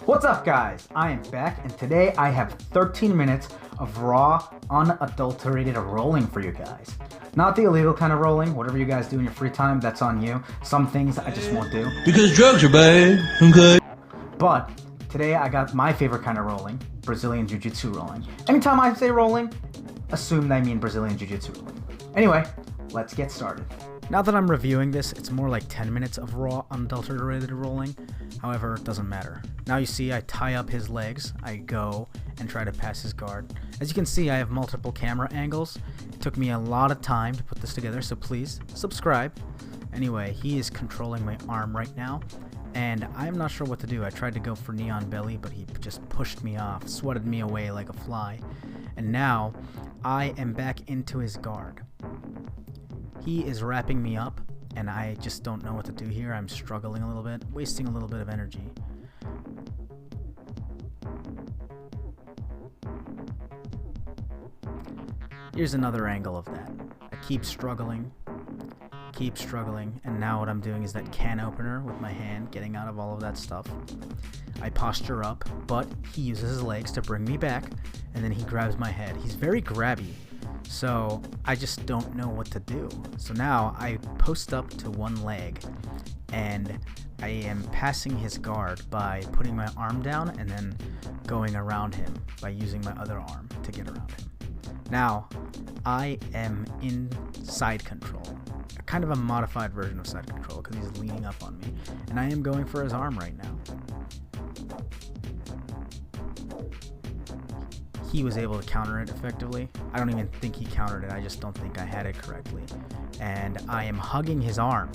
What's up, guys? I am back, and today I have 13 minutes of raw, unadulterated rolling for you guys. Not the illegal kind of rolling. Whatever you guys do in your free time, that's on you. Some things I just won't do. Because drugs are bad, okay? But today I got my favorite kind of rolling, Brazilian jiu-jitsu rolling. Anytime I say rolling, assume that I mean Brazilian jiu-jitsu rolling. Anyway, let's get started. Now that I'm reviewing this, it's more like 10 minutes of raw, unadulterated rolling. However, it doesn't matter. Now you see I tie up his legs, I go and try to pass his guard. As you can see, I have multiple camera angles. It took me a lot of time to put this together, so please subscribe. Anyway, he is controlling my arm right now, and I'm not sure what to do. I tried to go for knee on belly, but he just pushed me off, swatted me away like a fly. And now I am back into his guard. He is wrapping me up, and I just don't know what to do here. I'm struggling a little bit, wasting a little bit of energy. Here's another angle of that. I keep struggling, and now what I'm doing is that can opener with my hand, getting out of all of that stuff. I posture up, but he uses his legs to bring me back, and then he grabs my head. He's very grabby. So I just don't know what to do. So now I post up to one leg, and I am passing his guard by putting my arm down and then going around him by using my other arm to get around him. Now I am in side control, kind of a modified version of side control because he's leaning up on me, and I am going for his arm right now. He was able to counter it effectively. I don't even think he countered it. I just don't think I had it correctly. And I am hugging his arm.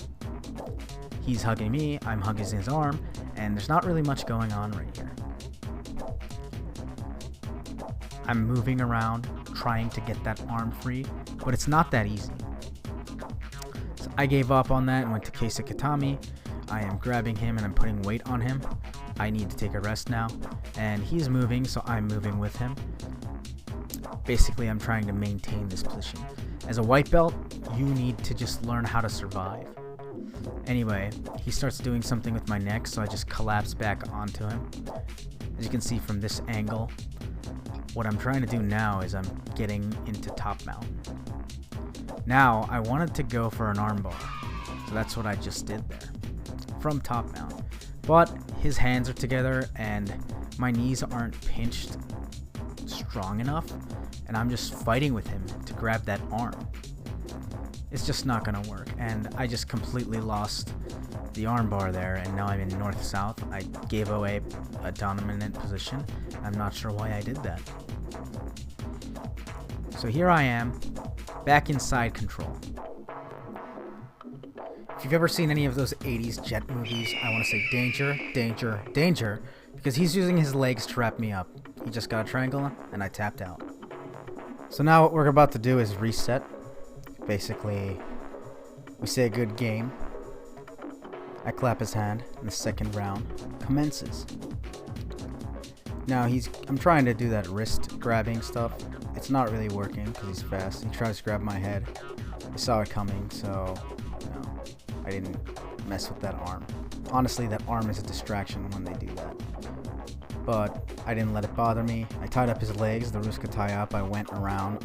He's hugging me, I'm hugging his arm, and there's not really much going on right here. I'm moving around, trying to get that arm free, but it's not that easy. So I gave up on that and went to Keisa Katami. I am grabbing him and I'm putting weight on him. I need to take a rest now, and he's moving, so I'm moving with him. Basically, I'm trying to maintain this position. As a white belt, you need to just learn how to survive. Anyway, he starts doing something with my neck, so I just collapse back onto him. As you can see from this angle, what I'm trying to do now is I'm getting into top mount. Now, I wanted to go for an armbar, so that's what I just did there, from top mount. But his hands are together and my knees aren't pinched strong enough, and I'm just fighting with him to grab that arm. It's just not gonna work, and I just completely lost the arm bar there, and now I'm in north-south. I gave away a dominant position. I'm not sure why I did that. So here I am, back in side control. If you've ever seen any of those 80s jet movies, I want to say danger, danger, danger, because he's using his legs to wrap me up. He just got a triangle, and I tapped out. So now what we're about to do is reset. Basically, we say a good game. I clap his hand, and the second round commences. Now I'm trying to do that wrist grabbing stuff. It's not really working because he's fast. He tries to grab my head. I saw it coming, so I didn't mess with that arm. Honestly, that arm is a distraction when they do that. But I didn't let it bother me. I tied up his legs, the Ruska tie up. I went around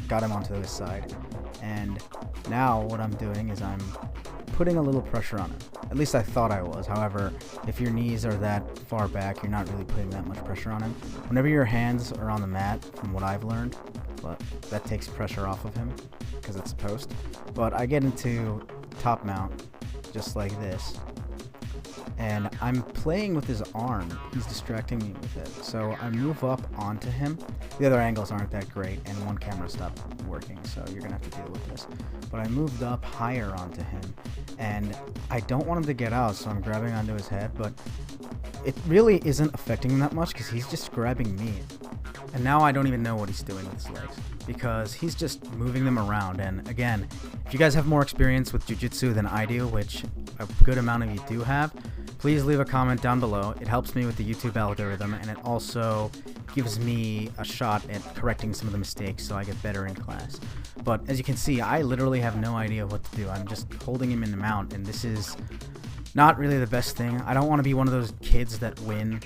got him onto his side. And now what I'm doing is I'm putting a little pressure on him. At least I thought I was. However, if your knees are that far back, you're not really putting that much pressure on him. Whenever your hands are on the mat, from what I've learned, but that takes pressure off of him because it's post. But I get into top mount just like this, and I'm playing with his arm. He's distracting me with it, so I move up onto him. The other angles aren't that great, and one camera stopped working, so you're gonna have to deal with this. But I moved up higher onto him, and I don't want him to get out, so I'm grabbing onto his head, but it really isn't affecting him that much because he's just grabbing me. And now I don't even know what he's doing with his legs because he's just moving them around. And again, if you guys have more experience with jiu-jitsu than I do, which a good amount of you do have, please leave a comment down below. It helps me with the YouTube algorithm, and it also gives me a shot at correcting some of the mistakes so I get better in class. But as you can see, I literally have no idea what to do. I'm just holding him in the mount, and this is not really the best thing. I don't want to be one of those kids that win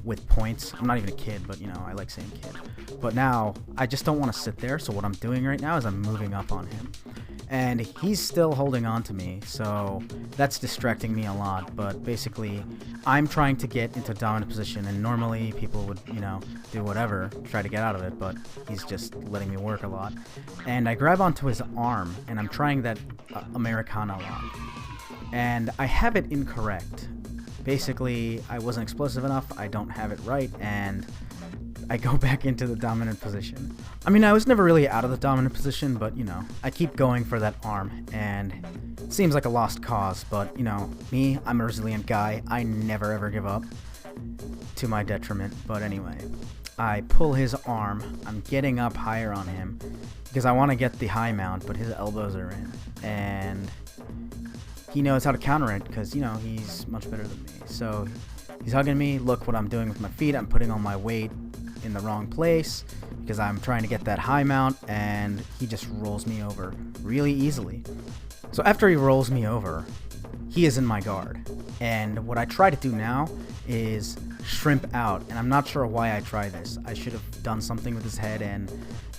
with points. I'm not even a kid, but you know, I like saying kid. But now, I just don't want to sit there, so what I'm doing right now is I'm moving up on him. And he's still holding on to me, so that's distracting me a lot. But basically, I'm trying to get into a dominant position, and normally people would, you know, do whatever, try to get out of it, but he's just letting me work a lot. And I grab onto his arm, and I'm trying that Americana lock. And I have it incorrect. Basically, I wasn't explosive enough, I don't have it right, and I go back into the dominant position. I mean, I was never really out of the dominant position, but, you know, I keep going for that arm, and it seems like a lost cause, but, you know, me, I'm a resilient guy. I never ever give up, to my detriment. But anyway, I pull his arm. I'm getting up higher on him, because I want to get the high mount, but his elbows are in, and he knows how to counter it, because, you know, he's much better than me. So he's hugging me. Look what I'm doing with my feet. I'm putting all my weight in the wrong place because I'm trying to get that high mount, and he just rolls me over really easily. So after he rolls me over, he is in my guard, and what I try to do now is shrimp out, and I'm not sure why I try this. I should have done something with his head and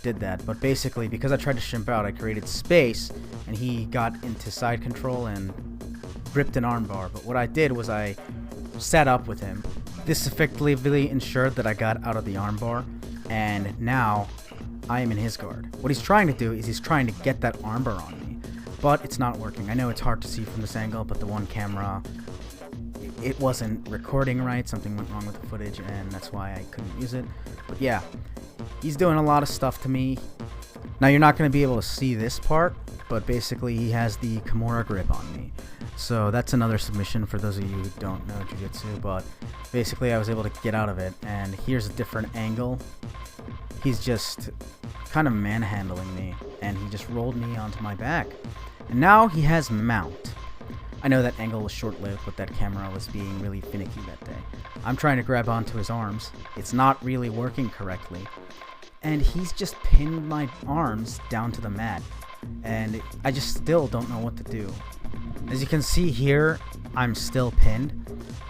did that, but basically because I tried to shrimp out, I created space, and he got into side control and ripped an armbar. But what I did was I sat up with him. This effectively ensured that I got out of the armbar, and now I am in his guard. What he's trying to do is he's trying to get that armbar on me, but it's not working. I know it's hard to see from this angle, but the one camera, it wasn't recording right. Something went wrong with the footage, and that's why I couldn't use it. But yeah, he's doing a lot of stuff to me. Now you're not going to be able to see this part, but basically he has the kimura grip on me. So that's another submission for those of you who don't know jiu-jitsu, but basically I was able to get out of it, and here's a different angle. He's just kind of manhandling me, and he just rolled me onto my back. And now he has mount. I know that angle was short-lived, but that camera was being really finicky that day. I'm trying to grab onto his arms. It's not really working correctly. And he's just pinned my arms down to the mat. And I just still don't know what to do. As you can see here, I'm still pinned.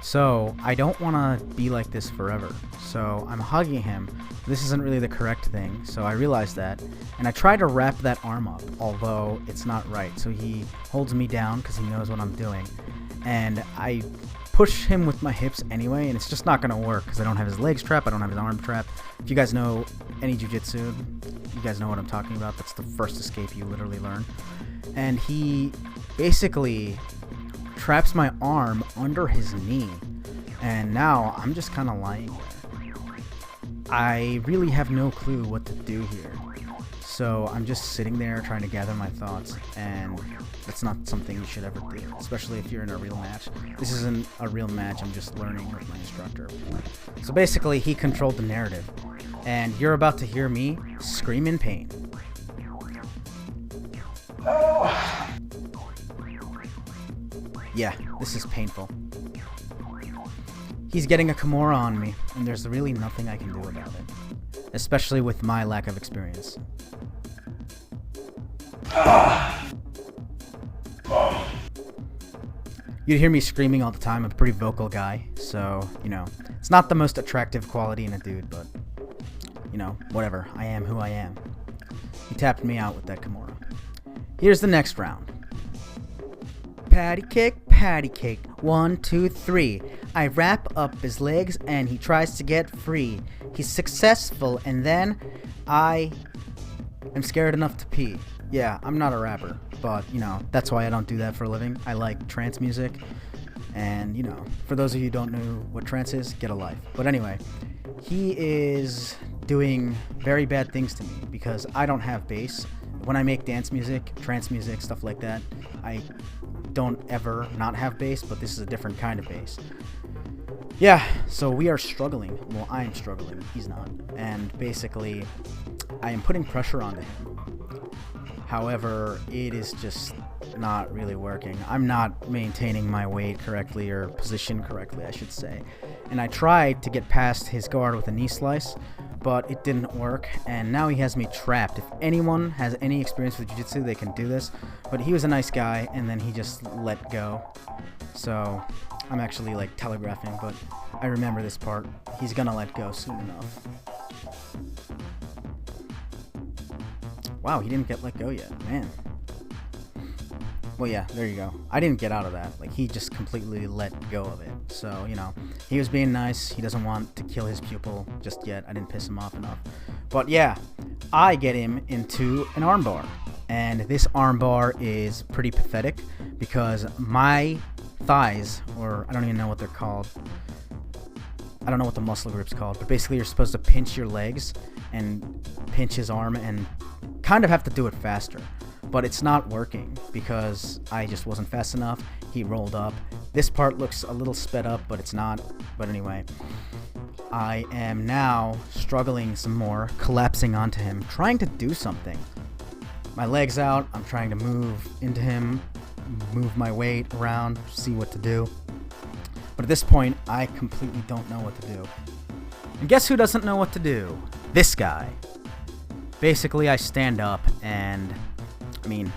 So I don't want to be like this forever. So I'm hugging him. This isn't really the correct thing, so I realized that. And I try to wrap that arm up, although it's not right. So he holds me down because he knows what I'm doing. And I push him with my hips anyway, and it's just not going to work because I don't have his legs trapped, I don't have his arm trapped. If you guys know any jiu-jitsu, you guys know what I'm talking about. That's the first escape you literally learn. And he basically traps my arm under his knee, and now I'm just kind of lying there. I really have no clue what to do here. So I'm just sitting there trying to gather my thoughts, and that's not something you should ever do, especially if you're in a real match. This isn't a real match, I'm just learning with my instructor. So basically, he controlled the narrative, and you're about to hear me scream in pain. Yeah, this is painful. He's getting a kimura on me, and there's really nothing I can do about it, especially with my lack of experience. You'd hear me screaming all the time. I'm a pretty vocal guy, so, you know, it's not the most attractive quality in a dude, but, you know, whatever. I am who I am. He tapped me out with that kimura. Here's the next round. Patty cake, 1, 2, 3. I wrap up his legs and he tries to get free. He's successful, and then I am scared enough to pee. Yeah, I'm not a rapper, but, you know, that's why I don't do that for a living. I like trance music, and, you know, for those of you who don't know what trance is, get a life. But anyway, he is doing very bad things to me because I don't have bass. When I make dance music, trance music, stuff like that, I don't ever not have bass, but this is a different kind of bass. Yeah, so we are struggling. Well, I am struggling. He's not. And basically, I am putting pressure onto him. However, it is just not really working. I'm not maintaining my weight correctly, or position correctly, I should say. And I tried to get past his guard with a knee slice, but it didn't work, and now he has me trapped. If anyone has any experience with jiu-jitsu, they can do this, but he was a nice guy, and then he just let go. So I'm actually like telegraphing, but I remember this part. He's gonna let go soon enough. Wow, he didn't get let go yet, man. Well, yeah, there you go. I didn't get out of that. Like, he just completely let go of it. So, you know, he was being nice. He doesn't want to kill his pupil just yet. I didn't piss him off enough. But yeah, I get him into an armbar. And this armbar is pretty pathetic because my thighs, or I don't even know what they're called. I don't know what the muscle group's called, but basically you're supposed to pinch your legs and pinch his arm and kind of have to do it faster. But it's not working because I just wasn't fast enough. He rolled up. This part looks a little sped up, but it's not. But anyway, I am now struggling some more, collapsing onto him, trying to do something. My leg's out. I'm trying to move into him, move my weight around, see what to do. But at this point, I completely don't know what to do. And guess who doesn't know what to do? This guy. Basically, I stand up and... I mean,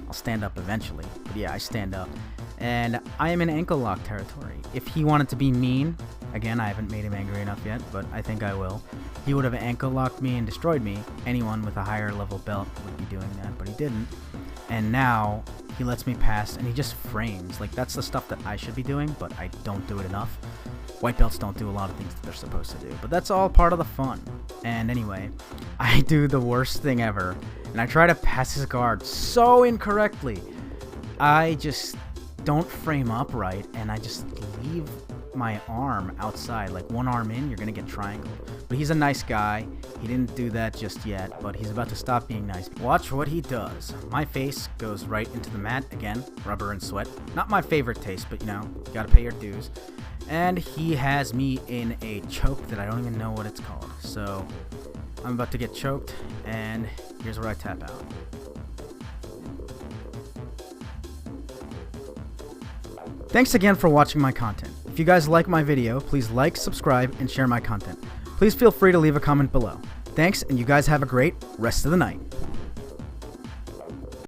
I'll stand up eventually, but yeah, I stand up. And I am in ankle lock territory. If he wanted to be mean, again, I haven't made him angry enough yet, but I think I will. He would have ankle locked me and destroyed me. Anyone with a higher level belt would be doing that, but he didn't. And now he lets me pass and he just frames. Like, that's the stuff that I should be doing, but I don't do it enough. White belts don't do a lot of things that they're supposed to do, but that's all part of the fun. And anyway, I do the worst thing ever, and I try to pass his guard so incorrectly. I just don't frame up right, and I just leave my arm outside. Like, one arm in, you're gonna get triangled. But he's a nice guy. He didn't do that just yet, but he's about to stop being nice. Watch what he does. My face goes right into the mat again, rubber and sweat. Not my favorite taste, but you know, you gotta pay your dues. And he has me in a choke that I don't even know what it's called. So I'm about to get choked, and here's where I tap out. Thanks again for watching my content. If you guys like my video, please like, subscribe, and share my content. Please feel free to leave a comment below. Thanks, and you guys have a great rest of the night.